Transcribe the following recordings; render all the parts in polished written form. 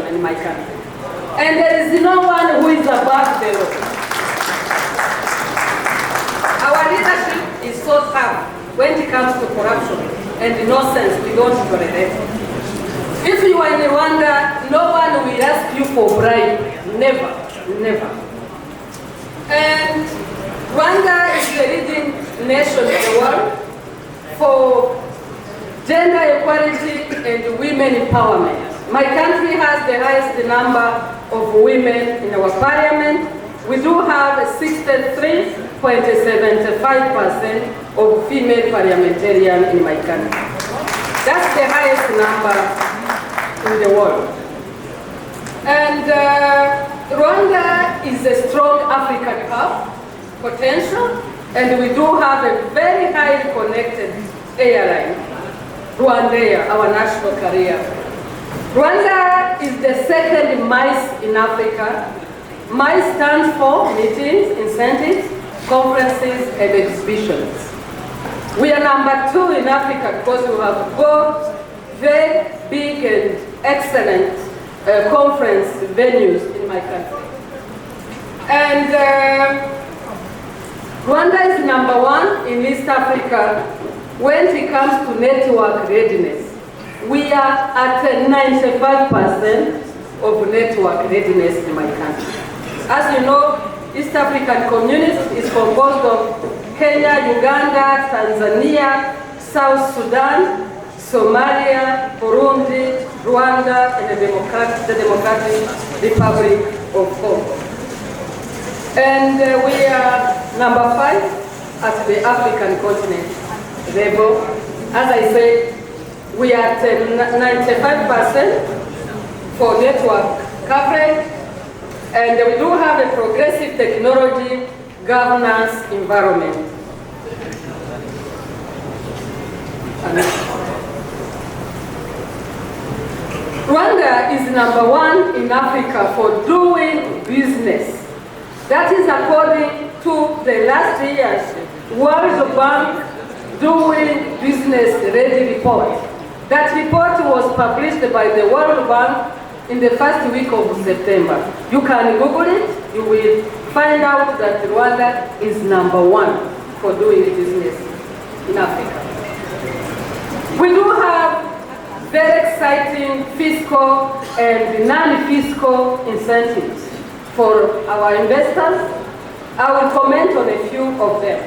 corruption in my country. And there is no one who is above the law. Our leadership is so tough when it comes to corruption and nonsense. We don't tolerate it. If you are in Rwanda, no one will ask you for bribe. Never, never. And Rwanda is the leading nation in the world for gender equality and women empowerment. My country has the highest number of women in our parliament. We do have 63.75% of female parliamentarians in my country. That's the highest number in the world. And Rwanda is a strong African hub potential, and we do have a very highly connected airline, Rwanda, our national carrier. Rwanda is the second MICE in Africa. MICE stands for meetings, incentives, conferences, and exhibitions. We are number 2 in Africa because we have both very big and excellent conference venues in my country. And Rwanda is number 1 in East Africa when it comes to network readiness. We are at 95% of network readiness in my country. As you know, East African community is composed of Kenya, Uganda, Tanzania, South Sudan, Somalia, Burundi, Rwanda, and the Democratic Republic of Congo. And we are number 5 at the African continent level. As I said, we are at 95% for network coverage, and we do have a progressive technology governance environment. Rwanda is number 1 in Africa for doing business. That is according to the last year's World Bank Doing Business Ready report. That report was published by the World Bank in the first week of September. You can Google it, you will find out that Rwanda is number 1 for doing business in Africa. We do have very exciting fiscal and non-fiscal incentives for our investors. I will comment on a few of them.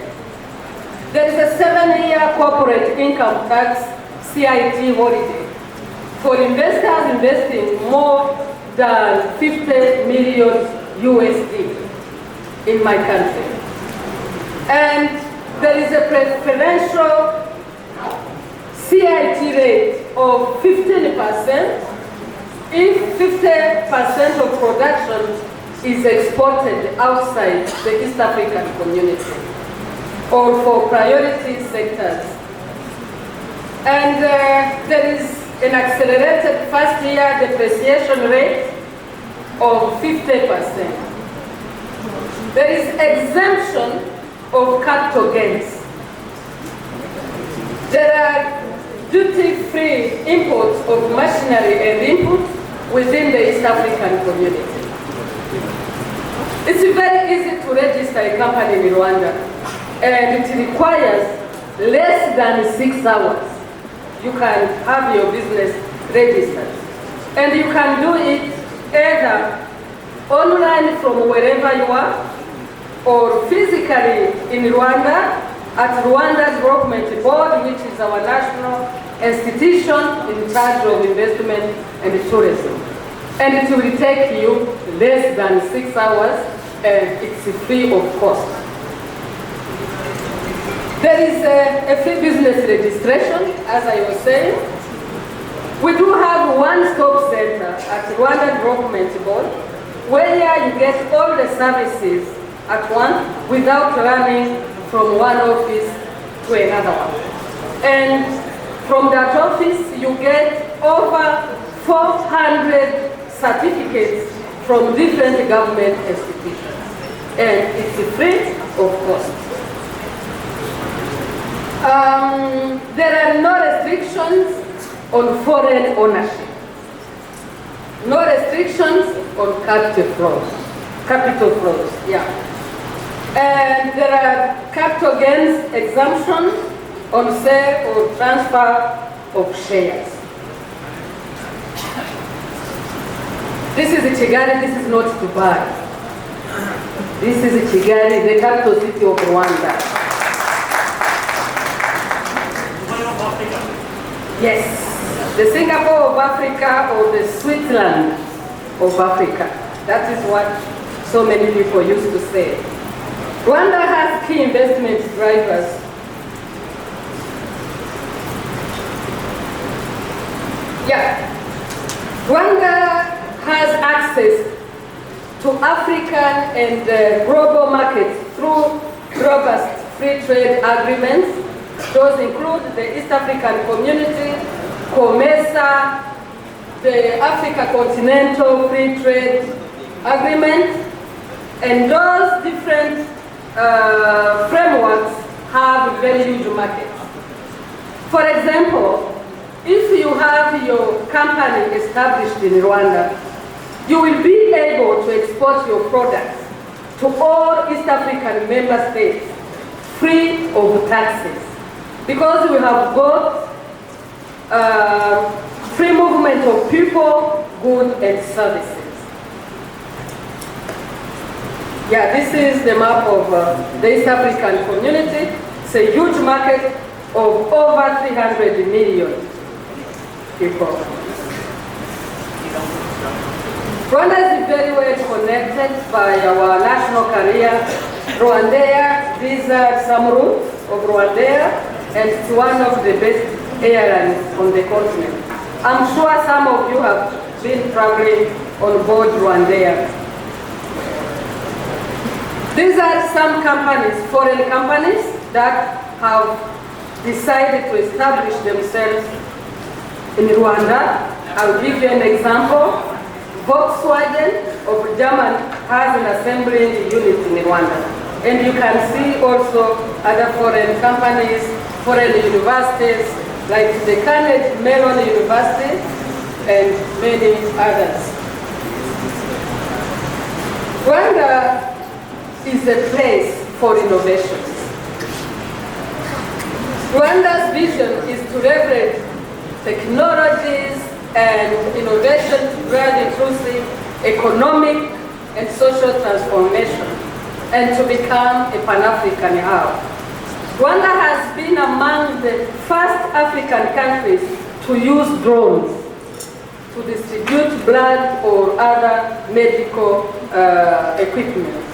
There is a 7-year corporate income tax CIT holiday for investors investing more than 50 million USD in my country. And there is a preferential CIT rate of 15% if 50% of production is exported outside the East African community or for priority sectors. And there is an accelerated first-year depreciation rate of 50%. There is exemption of capital gains. There are duty-free imports of machinery and inputs within the East African community. It's very easy to register a company in Rwanda, and it requires less than 6 hours. You can have your business registered. And you can do it either online from wherever you are, or physically in Rwanda at Rwanda Development Board, which is our national institution in charge of investment and tourism. And it will take you less than 6 hours, and it's free of cost. There is a free business registration, as I was saying. We do have one-stop center at Rwanda Development Board, where you get all the services at once without running from one office to another one. And from that office, you get over 400 certificates from different government institutions. And it's free of cost. There are no restrictions on foreign ownership. No restrictions on capital flows. Capital flows, yeah. And there are capital gains exemptions on sale or transfer of shares. This is Kigali, this is not Dubai. This is Kigali, the capital city of Rwanda. Yes, the Singapore of Africa or the Switzerland of Africa. That is what so many people used to say. Rwanda has key investment drivers. Yeah, Rwanda has access to African and global markets through robust free trade agreements. Those include the East African Community, COMESA, the Africa Continental Free Trade Agreement, and those different frameworks have very huge markets. For example, if you have your company established in Rwanda, you will be able to export your products to all East African member states free of taxes, because we have got free movement of people, goods, and services. Yeah, this is the map of the East African community. It's a huge market of over 300 million people. Rwanda is very well connected by our national carrier, Rwanda. These are some routes of Rwanda, and it's one of the best airlines on the continent. I'm sure some of you have been traveling on board Rwanda. These are some companies, foreign companies, that have decided to establish themselves in Rwanda. I'll give you an example. Volkswagen of Germany has an assembly unit in Rwanda. And you can see also other foreign companies, foreign universities, like the Carnegie Mellon University and many others. Rwanda is a place for innovations. Rwanda's vision is to leverage technologies and innovation to drive inclusive economic and social transformation and to become a Pan-African hub. Rwanda has been among the first African countries to use drones to distribute blood or other medical equipment.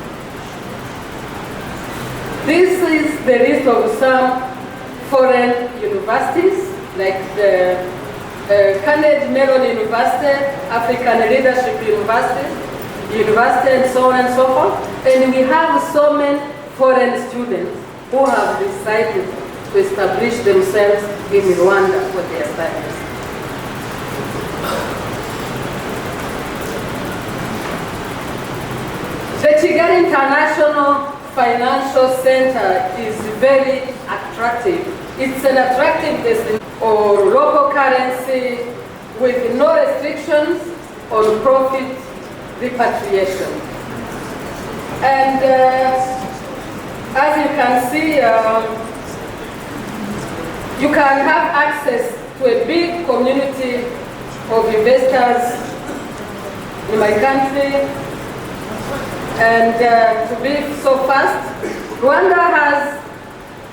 This is the list of some foreign universities, like the Carnegie Mellon University, African Leadership University, and so on and so forth. And we have so many foreign students who have decided to establish themselves in Rwanda for their studies. The Kigali International Financial Center is very attractive. It's an attractive destination or local currency with no restrictions on profit repatriation. And as you can see, you can have access to a big community of investors in my country. And to be so fast, Rwanda has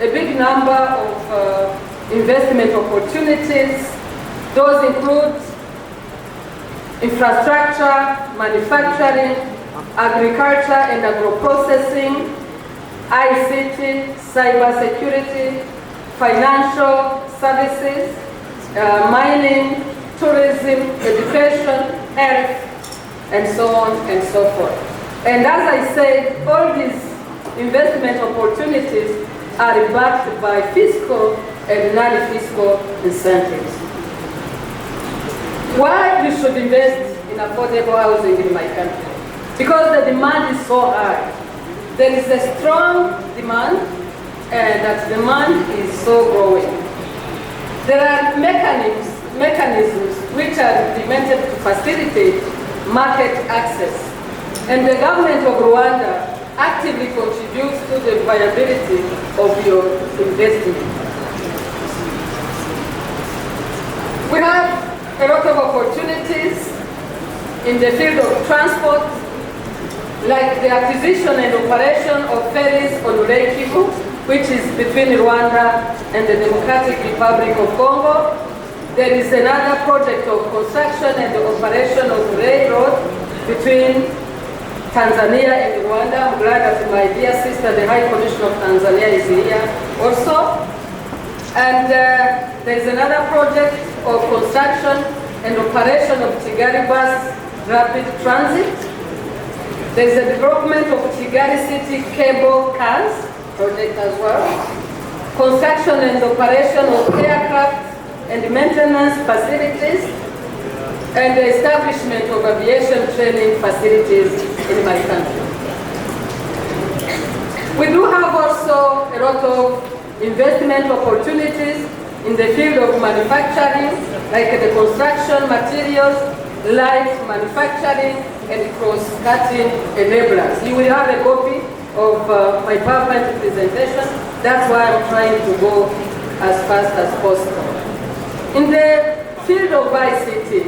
a big number of investment opportunities. Those include infrastructure, manufacturing, agriculture and agro-processing, ICT, cybersecurity, financial services, mining, tourism, education, health, and so on and so forth. And as I said, all these investment opportunities are backed by fiscal and non-fiscal incentives. Why we should invest in affordable housing in my country? Because the demand is so high. There is a strong demand, and that demand is so growing. There are mechanisms mechanisms which are implemented to facilitate market access. And the government of Rwanda actively contributes to the viability of your investment. We have a lot of opportunities in the field of transport, like the acquisition and operation of ferries on Lake Kivu, which is between Rwanda and the Democratic Republic of Congo. There is another project of construction and the operation of railroad between Tanzania and Rwanda. I'm glad that my dear sister, the High Commissioner of Tanzania, is here also. And there is another project of construction and operation of Kigali bus rapid transit. There is a development of Kigali City cable cars project as well. Construction and operation of aircraft and maintenance facilities, and the establishment of aviation training facilities in my country. We do have also a lot of investment opportunities in the field of manufacturing, like the construction materials, light manufacturing, and cross-cutting enablers. You will have a copy of my PowerPoint presentation. That's why I'm trying to go as fast as possible. In the field of ICT,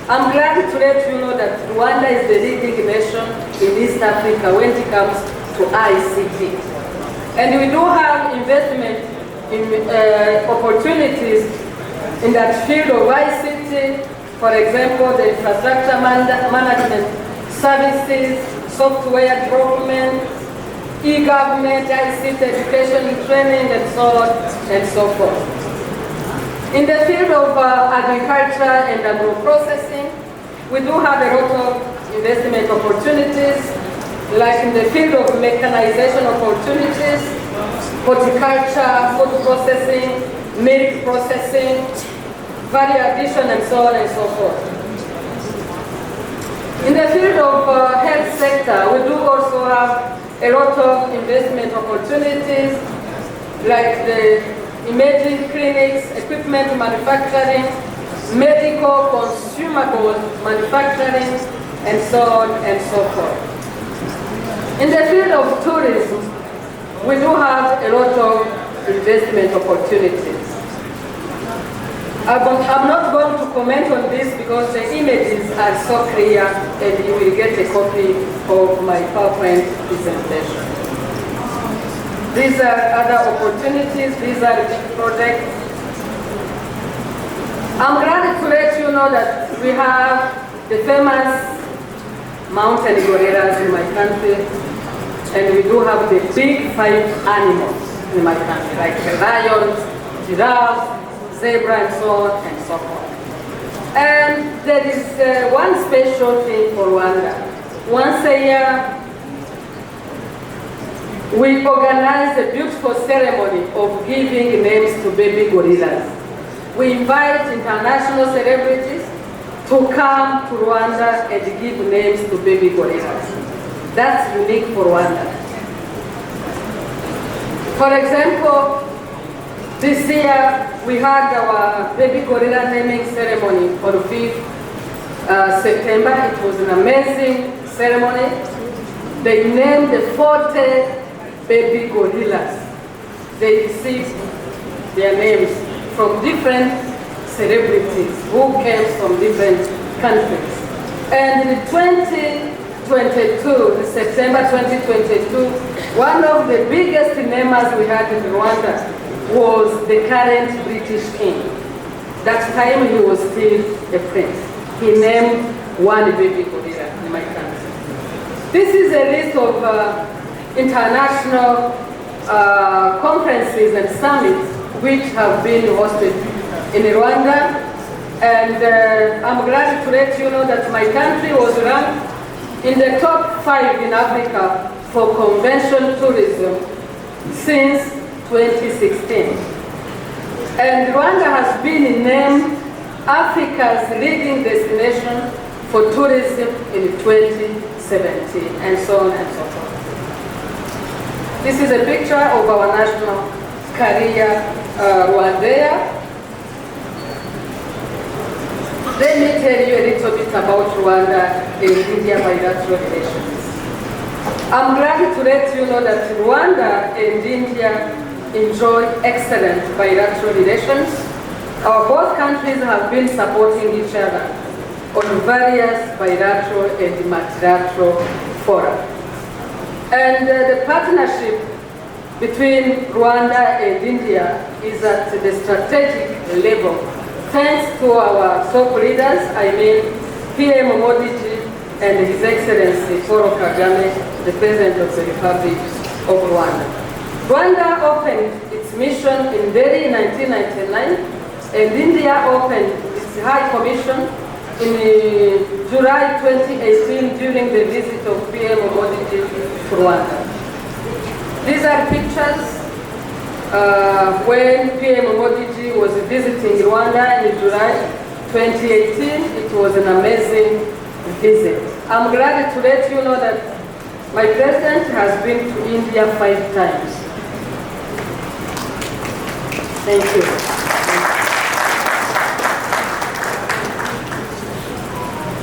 I'm glad to let you know that Rwanda is the leading nation in East Africa when it comes to ICT. And we do have investment in opportunities in that field of ICT, for example, the infrastructure management services, software development, e-government, ICT education and training, and so on and so forth. In the field of agriculture and agro-processing, we do have a lot of investment opportunities, like in the field of mechanization opportunities, horticulture, food processing, milk processing, value addition, and so on and so forth. In the field of health sector, we do also have a lot of investment opportunities, like the imaging clinics, equipment manufacturing, medical consumables manufacturing, and so on and so forth. In the field of tourism, we do have a lot of investment opportunities. I'm not going to comment on this because the images are so clear and you will get a copy of my PowerPoint presentation. These are other opportunities, these are big projects. I'm glad to let you know that we have the famous mountain gorillas in my country, and we do have the big 5 animals in my country, like the lions, giraffes, zebra, and so on and so forth. And there is one special thing for Rwanda. Once a year, we organize a beautiful ceremony of giving names to baby gorillas. We invite international celebrities to come to Rwanda and give names to baby gorillas. That's unique for Rwanda. For example, this year we had our baby gorilla naming ceremony on 5th September. It was an amazing ceremony. They named the 40 baby gorillas. They received their names from different celebrities who came from different countries. And in 2022, September 2022, one of the biggest namers we had in Rwanda was the current British king. That time he was still a prince. He named one baby gorilla in my country. This is a list of international conferences and summits which have been hosted in Rwanda. And I'm glad to let you know that my country was ranked in the top 5 in Africa for convention tourism since 2016. And Rwanda has been named Africa's leading destination for tourism in 2017, and so on and so forth. This is a picture of our national carrier, Rwanda. Let me tell you a little bit about Rwanda and India bilateral relations. I'm glad to let you know that Rwanda and India enjoy excellent bilateral relations. Our both countries have been supporting each other on various bilateral and multilateral fora. And the partnership between Rwanda and India is at the strategic level, thanks to our top leaders, I mean PM Modi and His Excellency Paul Kagame, the President of the Republic of Rwanda. Rwanda opened its mission in Delhi in 1999, and India opened its High Commission in July 2018 during the visit of PM Modi to Rwanda. These are pictures when PM Modi was visiting Rwanda in July 2018. It was an amazing visit. I'm glad to let you know that my president has been to India 5 times. Thank you.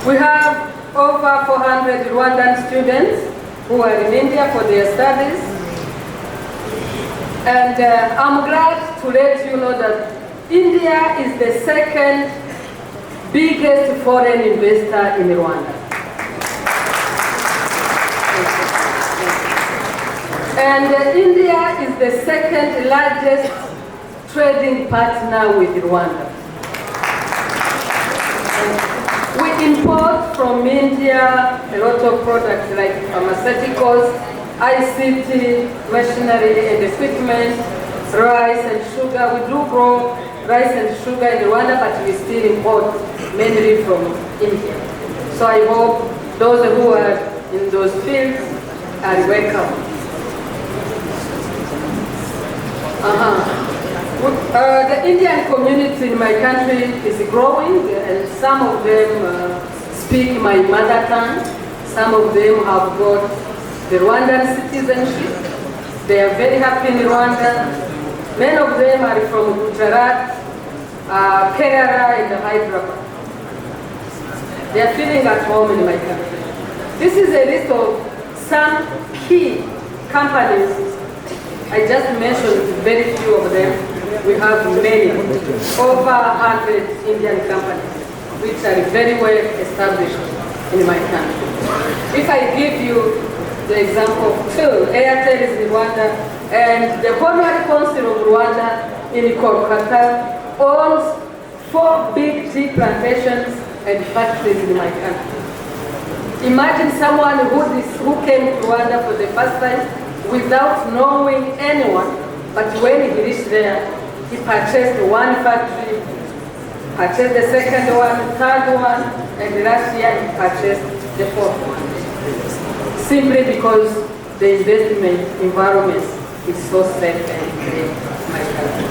We have over 400 Rwandan students who are in India for their studies. And I'm glad to let you know that India is the second biggest foreign investor in Rwanda. And India is the second largest trading partner with Rwanda. We import from India a lot of products like pharmaceuticals, ICT, machinery and equipment, rice and sugar. We do grow rice and sugar in Rwanda, but we still import mainly from India. So I hope those who are in those fields are welcome. The Indian community in my country is growing, and some of them speak my mother tongue. Some of them have got the Rwandan citizenship. They are very happy in Rwanda. Many of them are from Gujarat, Kerala, and Hyderabad. They are feeling at home in my country. This is a list of some key companies. I just mentioned very few of them. We have many, over 100 Indian companies, which are very well established in my country. If I give you the example of 2, Airtel is in Rwanda, and the Honorary Council of Rwanda in Kolkata owns 4 big tea plantations and factories in my country. Imagine someone who came to Rwanda for the first time without knowing anyone, but when he reached there, he purchased 1 factory, purchased the second one, third one, and last year he purchased the 4th one. Simply because the investment environment is so safe and clean in my country.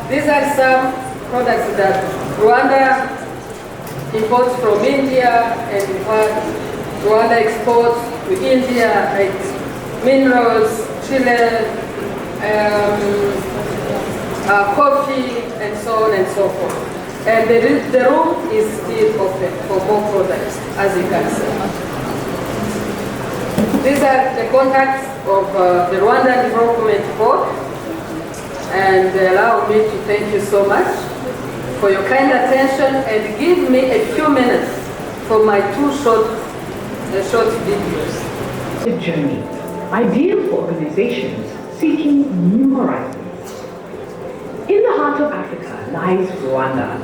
These are some products that Rwanda imports from India, and in fact, Rwanda exports to India, like minerals, chile, coffee, and so on and so forth. And the room is still open for more products, as you can see. These are the contacts of the Rwandan Development Board, and allow me to thank you so much for your kind attention, and give me a few minutes for my 2 short videos. A journey, ideal for organizations seeking new horizons. In the heart of Africa lies Rwanda,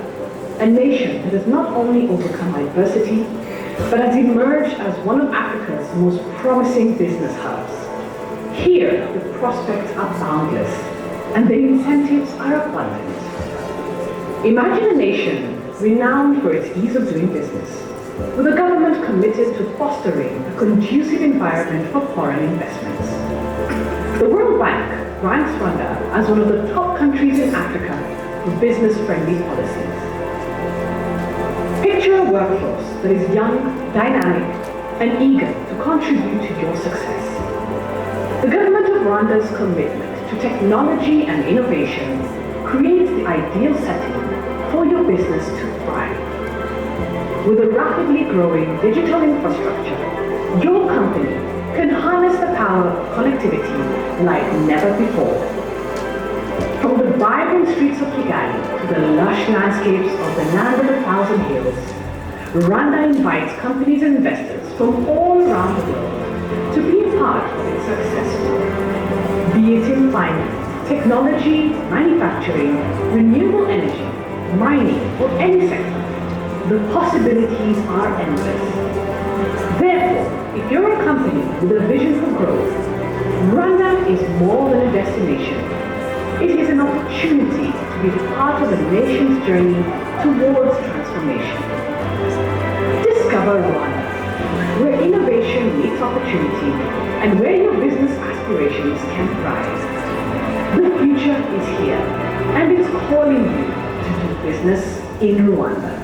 a nation that has not only overcome adversity, but has emerged as one of Africa's most promising business hubs. Here, the prospects are boundless, and the incentives are abundant. Imagine a nation renowned for its ease of doing business, with a government committed to fostering a conducive environment for foreign investments. The World Bank ranks Rwanda as one of the top countries in Africa for business-friendly policies. Picture a workforce that is young, dynamic, and eager to contribute to your success. The government of Rwanda's commitment to technology and innovation creates the ideal setting for your business to thrive. With a rapidly growing digital infrastructure, your company can harness the power of connectivity like never before. From the vibrant streets of Kigali to the lush landscapes of the land of a thousand hills, Rwanda invites companies and investors from all around the world to be a part of its success story. Be it in finance, technology, manufacturing, renewable energy, mining, or any sector, the possibilities are endless. Therefore, if you're a company with a vision for growth, Rwanda is more than a destination. It is an opportunity to be part of a nation's journey towards transformation. Discover Rwanda, where innovation meets opportunity and where your business aspirations can thrive. The future is here, and it's calling you to do business in Rwanda.